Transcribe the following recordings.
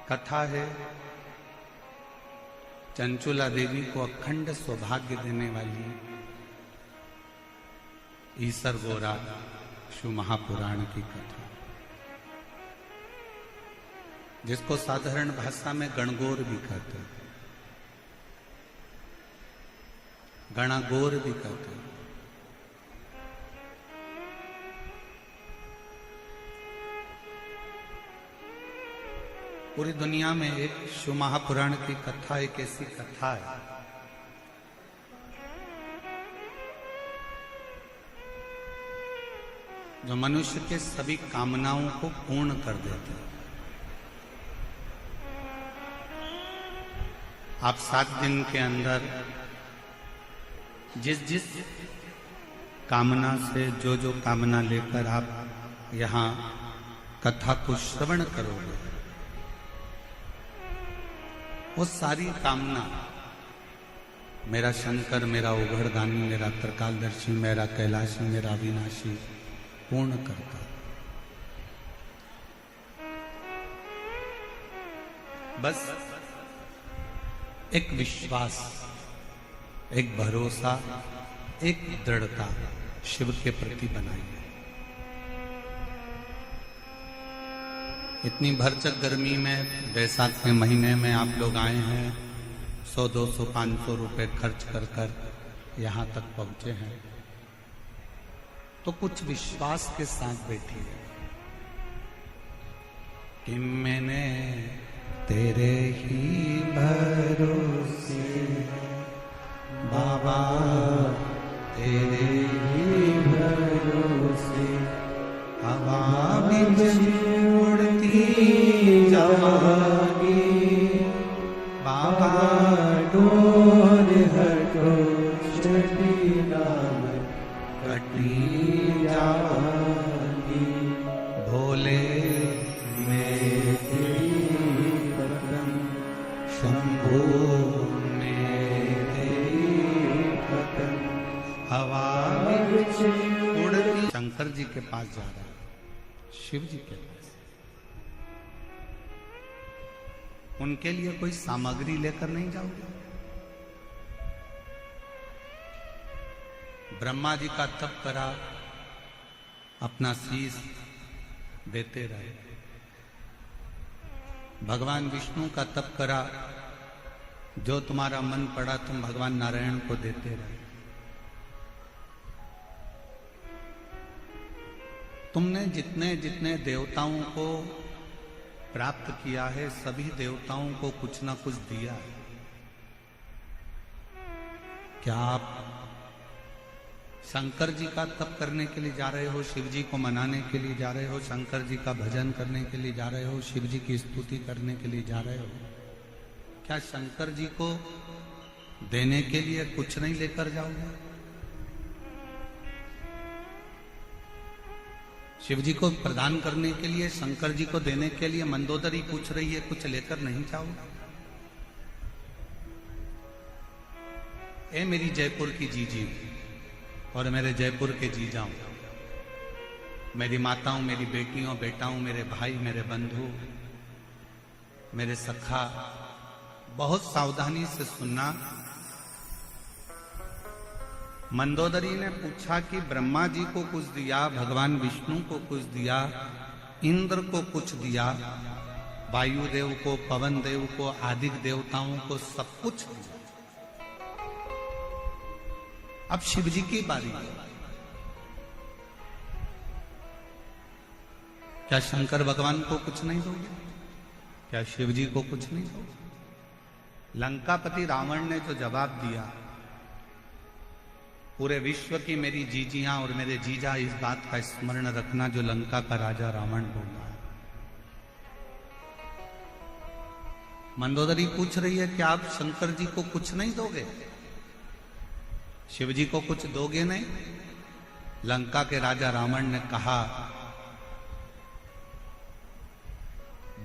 कथा है चंचुला देवी को अखंड सौभाग्य देने वाली ईसर गोरा शिव महापुराण की कथा, जिसको साधारण भाषा में गणगौर भी कहते हैं, गणागौर भी कहते हैं। पूरी दुनिया में एक शिव महापुराण की कथा एक ऐसी कथा है जो मनुष्य के सभी कामनाओं को पूर्ण कर देती है। आप 7 दिन के अंदर जिस कामना से जो कामना लेकर आप यहाँ कथा को श्रवण करोगे, वो सारी कामना मेरा शंकर, मेरा उघड़दानी, मेरा त्रिकालदर्शी, मेरा कैलाशी, मेरा अविनाशी पूर्ण करता। बस एक विश्वास, एक भरोसा, एक दृढ़ता शिव के प्रति बनाइए। इतनी भरचक गर्मी में, बैसाख के महीने में आप लोग आए हैं, 100, 200, 500 रुपए खर्च कर यहाँ तक पहुंचे हैं, तो कुछ विश्वास के साथ बैठिए कि मैंने तेरे ही भरोसे बाबा, तेरे ही भरोसे हवा में उड़ती जाएगी बाबा, डोर हटो चटी नाम कटी जाएगी, भोले में तेरी पतन, शंभू में तेरी पतन, हवा में उड़ती। शंकर जी के पास जा रहा है, शिव जी के पास। उनके लिए कोई सामग्री लेकर नहीं जाओगे? ब्रह्मा जी का तप करा, अपना शीश देते रहे। भगवान विष्णु का तप करा, जो तुम्हारा मन पड़ा तुम भगवान नारायण को देते रहे। तुमने जितने जितने देवताओं को प्राप्त किया है, सभी देवताओं को कुछ ना कुछ दिया है। क्या आप शंकर जी का तप करने के लिए जा रहे हो, शिव जी को मनाने के लिए जा रहे हो, शंकर जी का भजन करने के लिए जा रहे हो, शिव जी की स्तुति करने के लिए जा रहे हो? क्या शंकर जी को देने के लिए कुछ नहीं लेकर जाओगे? शिव जी को प्रदान करने के लिए, शंकर जी को देने के लिए मंदोदरी पूछ रही है, कुछ लेकर नहीं जाओगे? ए मेरी जयपुर की जीजी और मेरे जयपुर के जीजाओं, मेरी माताओं, मेरी बेटियों, बेटाओं, मेरे भाई, मेरे बंधु, मेरे सखा, बहुत सावधानी से सुनना। मंदोदरी ने पूछा कि ब्रह्मा जी को कुछ दिया, भगवान विष्णु को कुछ दिया, इंद्र को कुछ दिया, वायुदेव को, पवन देव को, आदि देवताओं को सब कुछ दिया। अब शिव जी की बारी है। क्या शंकर भगवान को कुछ नहीं दोगे? क्या शिव जी को कुछ नहीं दोगे? लंकापति रावण ने जो जवाब दिया, पूरे विश्व की मेरी जीजियां और मेरे जीजा इस बात का स्मरण रखना जो लंका का राजा रावण बोला है। मंदोदरी पूछ रही है कि आप शंकर जी को कुछ नहीं दोगे? शिव जी को कुछ दोगे नहीं? लंका के राजा रावण ने कहा,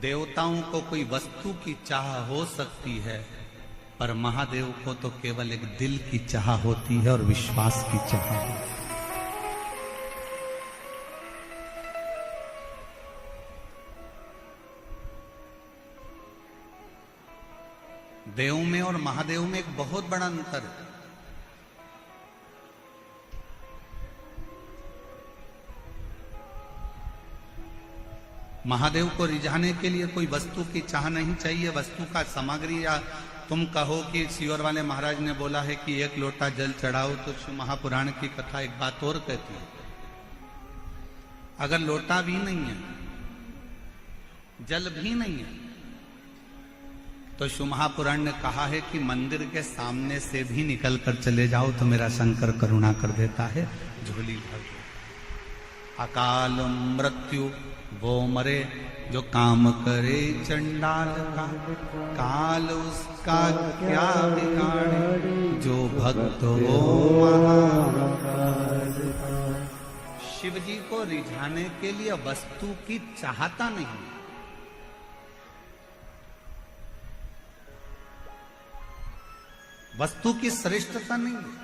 देवताओं को कोई वस्तु की चाह हो सकती है, पर महादेव को तो केवल एक दिल की चाह होती है और विश्वास की चाह होती है। देव में और महादेव में एक बहुत बड़ा अंतर है। महादेव को रिझाने के लिए कोई वस्तु की चाह नहीं चाहिए, वस्तु का सामग्री, या तुम कहो कि सीवर वाले महाराज ने बोला है कि 1 लोटा जल चढ़ाओ, तो शिव महापुराण की कथा एक बात और कहती है, अगर लोटा भी नहीं है, जल भी नहीं है, तो शिव महापुराण ने कहा है कि मंदिर के सामने से भी निकल कर चले जाओ तो मेरा शंकर करुणा कर देता है, झोली भर। अकाल मृत्यु वो मरे जो काम करे चंडाल का, काल उसका क्या बिगाड़े जो भक्त हो महाकाल। शिव जी को रिझाने के लिए वस्तु की चाहता नहीं, वस्तु की श्रेष्ठता नहीं है।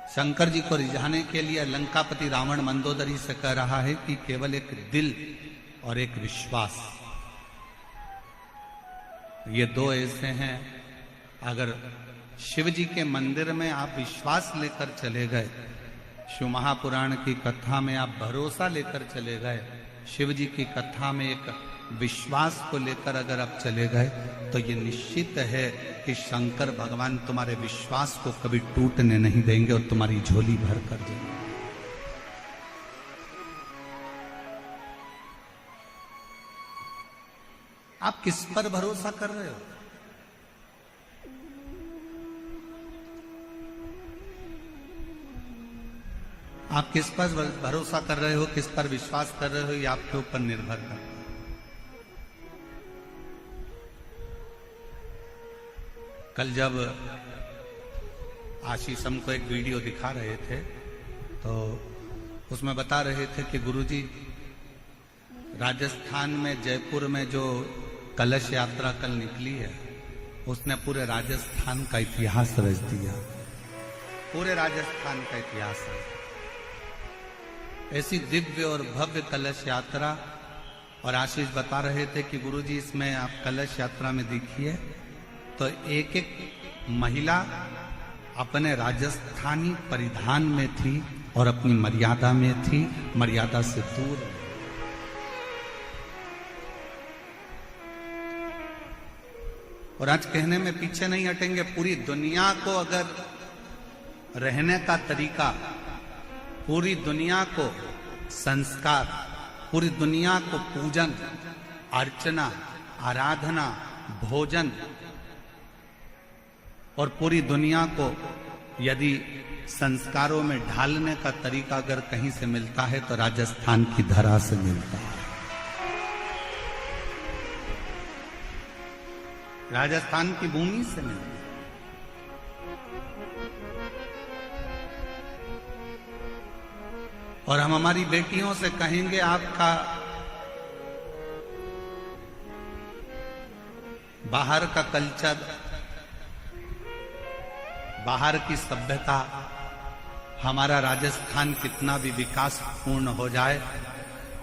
शंकर जी को रिझाने के लिए लंकापति रावण मंदोदरी से कह रहा है कि केवल एक दिल और एक विश्वास, ये दो ऐसे हैं, अगर शिव जी के मंदिर में आप विश्वास लेकर चले गए, शिव महापुराण की कथा में आप भरोसा लेकर चले गए, शिव जी की कथा में एक विश्वास को लेकर अगर आप चले गए, तो ये निश्चित है कि शंकर भगवान तुम्हारे विश्वास को कभी टूटने नहीं देंगे और तुम्हारी झोली भर कर देंगे। आप किस पर भरोसा कर रहे हो? आप किस पर भरोसा कर रहे हो, किस पर विश्वास कर रहे हो, ये आपके ऊपर निर्भर करता है। कल जब आशीष हमको एक वीडियो दिखा रहे थे, तो उसमें बता रहे थे कि गुरुजी राजस्थान में जयपुर में जो कलश यात्रा कल निकली है, उसने पूरे राजस्थान का इतिहास रच दिया, पूरे राजस्थान का इतिहास है। ऐसी दिव्य और भव्य कलश यात्रा, और आशीष बता रहे थे कि गुरुजी इसमें आप कलश यात्रा में देखिए तो एक एक महिला अपने राजस्थानी परिधान में थी और अपनी मर्यादा में थी, मर्यादा से दूर। और आज कहने में पीछे नहीं हटेंगे, पूरी दुनिया को अगर रहने का तरीका, पूरी दुनिया को संस्कार, पूरी दुनिया को पूजन अर्चना आराधना भोजन, और पूरी दुनिया को यदि संस्कारों में ढालने का तरीका अगर कहीं से मिलता है तो राजस्थान की धरा से मिलता है। राजस्थान की भूमि से मिलता है। और हम हमारी बेटियों से कहेंगे आपका बाहर का कल्चर, बाहर की सभ्यता, हमारा राजस्थान कितना भी विकासपूर्ण हो जाए,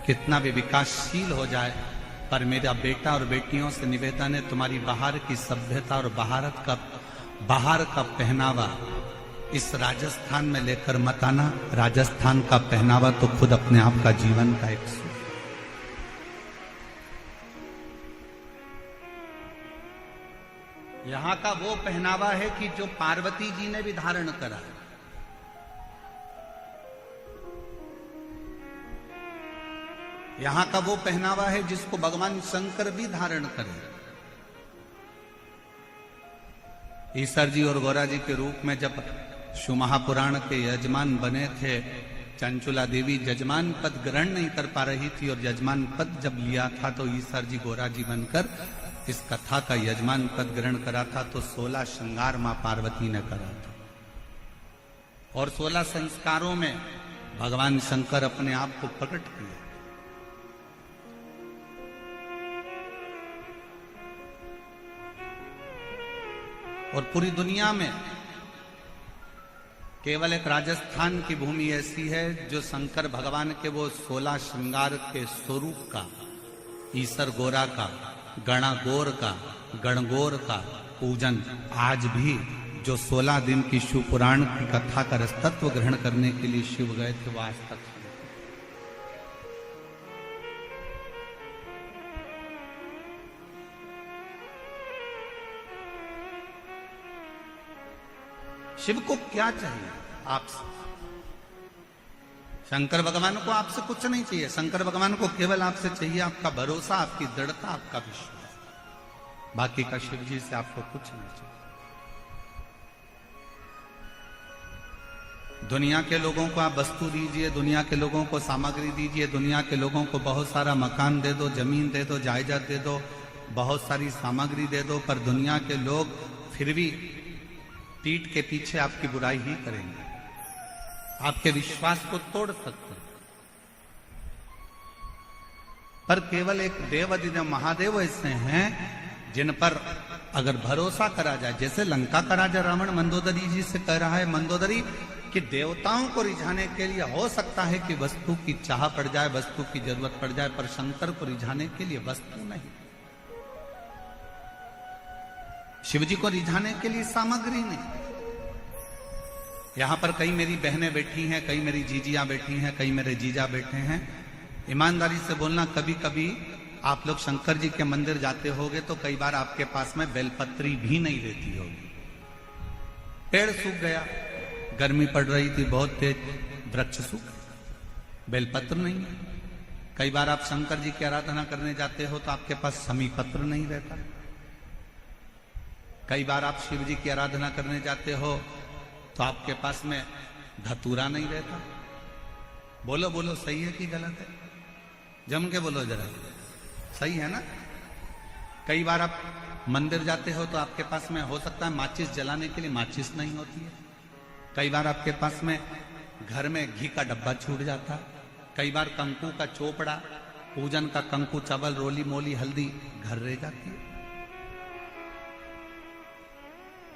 कितना भी विकासशील हो जाए, पर मेरा बेटा और बेटियों से निवेदन है, तुम्हारी बाहर की सभ्यता और बाहर का पहनावा इस राजस्थान में लेकर मत आना। राजस्थान का पहनावा तो खुद अपने आप का जीवन का एक सुख। यहां का वो पहनावा है कि जो पार्वती जी ने भी धारण करा है। यहां का वो पहनावा है जिसको भगवान शंकर भी धारण करे। ईश्वर जी और गौरा जी के रूप में जब शिव महापुराण के यजमान बने थे, चंचुला देवी यजमान पद ग्रहण नहीं कर पा रही थी, और यजमान पद जब लिया था तो ईश्वर जी गौरा जी बनकर इस कथा का यजमान पद ग्रहण करा था। तो 16 श्रृंगार मां पार्वती ने करा था, और 16 संस्कारों में भगवान शंकर अपने आप को प्रकट किए। और पूरी दुनिया में केवल एक राजस्थान की भूमि ऐसी है जो शंकर भगवान के वो 16 श्रृंगार के स्वरूप का, ईश्वर गौरा का गणागौर का, गणगौर का पूजन आज भी जो 16 दिन की शिव पुराण की कथा का रसतत्व ग्रहण करने के लिए शिव गए थे, वो आज तक शिव को क्या चाहिए आपसे? शंकर भगवान को आपसे कुछ नहीं चाहिए। शंकर भगवान को केवल आपसे चाहिए आपका भरोसा, आपकी दृढ़ता, आपका विश्वास। बाकी का शिव जी से आपको कुछ नहीं चाहिए। दुनिया के लोगों को आप वस्तु दीजिए, दुनिया के लोगों को सामग्री दीजिए, दुनिया के लोगों को बहुत सारा मकान दे दो, जमीन दे दो, जायदाद दे दो, बहुत सारी सामग्री दे दो, पर दुनिया के लोग फिर भी पीठ के पीछे आपकी बुराई ही करेंगे, आपके विश्वास को तोड़ सकते हैं। पर केवल एक देव महादेव ऐसे हैं जिन पर अगर भरोसा करा जाए, जैसे लंका का राजा रावण मंदोदरी जी से कह रहा है, मंदोदरी कि देवताओं को रिझाने के लिए हो सकता है कि वस्तु की चाह पड़ जाए, वस्तु की जरूरत पड़ जाए, पर शंकर को रिझाने के लिए वस्तु नहीं, शिव जी को रिझाने के लिए सामग्री नहीं। यहां पर कई मेरी बहनें बैठी हैं, कई मेरी जीजियां बैठी हैं, कई मेरे जीजा बैठे हैं। ईमानदारी से बोलना, कभी कभी आप लोग शंकर जी के मंदिर जाते होगे तो कई बार आपके पास में बेलपत्री भी नहीं रहती होगी, पेड़ सूख गया, गर्मी पड़ रही थी बहुत तेज, वृक्ष सूख, बेलपत्र नहीं है। कई बार आप शंकर जी की आराधना करने जाते हो तो आपके पास समी पत्र नहीं रहता। कई बार आप शिव जी की आराधना करने जाते हो तो आपके पास में धतूरा नहीं रहता। बोलो बोलो, सही है कि गलत है? जम के बोलो जरा, सही है ना? कई बार आप मंदिर जाते हो तो आपके पास में हो सकता है माचिस जलाने के लिए माचिस नहीं होती है। कई बार आपके पास में घर में घी का डब्बा छूट जाता है। कई बार कंकु का चोपड़ा, पूजन का कंकु, चावल, रोली मोली, हल्दी घर रह जाती है।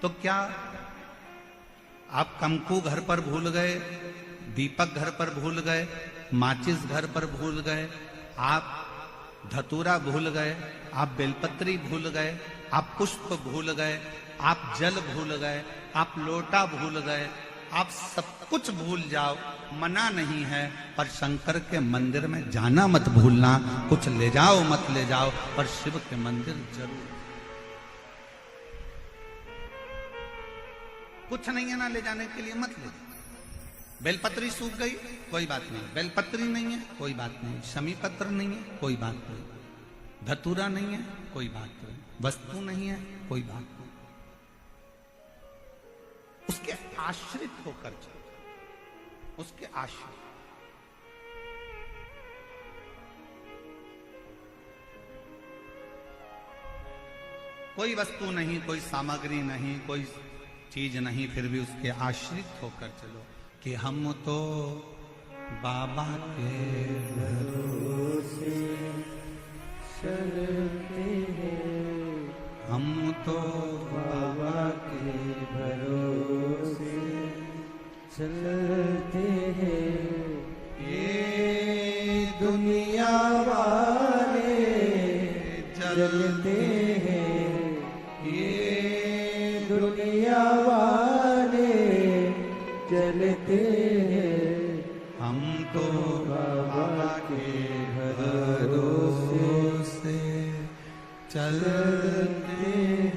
तो क्या आप कंकु घर पर भूल गए, दीपक घर पर भूल गए, माचिस घर पर भूल गए, आप धतूरा भूल गए, आप बेलपत्री भूल गए, आप पुष्प भूल गए, आप जल भूल गए, आप लोटा भूल गए, आप सब कुछ भूल जाओ, मना नहीं है, पर शंकर के मंदिर में जाना मत भूलना। कुछ ले जाओ मत ले जाओ, पर शिव के मंदिर जरूर। कुछ नहीं है ना ले जाने के लिए, मत ले। बेलपत्री सूख गई, कोई बात नहीं, बेलपत्री नहीं है, कोई बात नहीं, शमी पत्र नहीं है, कोई बात नहीं, धतूरा नहीं है, कोई बात नहीं, वस्तु नहीं है, कोई बात नहीं। उसके आश्रित होकर चलो, उसके आश्रित। कोई वस्तु नहीं, कोई सामग्री नहीं, कोई चीज नहीं, फिर भी उसके आश्रित होकर चलो कि हम तो बाबा के भरोसे चलते हैं, हम तो बाबा के भरोसे चलते हैं। ये दुनिया वाले जलते हैं, ये दुनिया वाले चलते हैं, हम तो बाबा के भरोसे चलते हैं।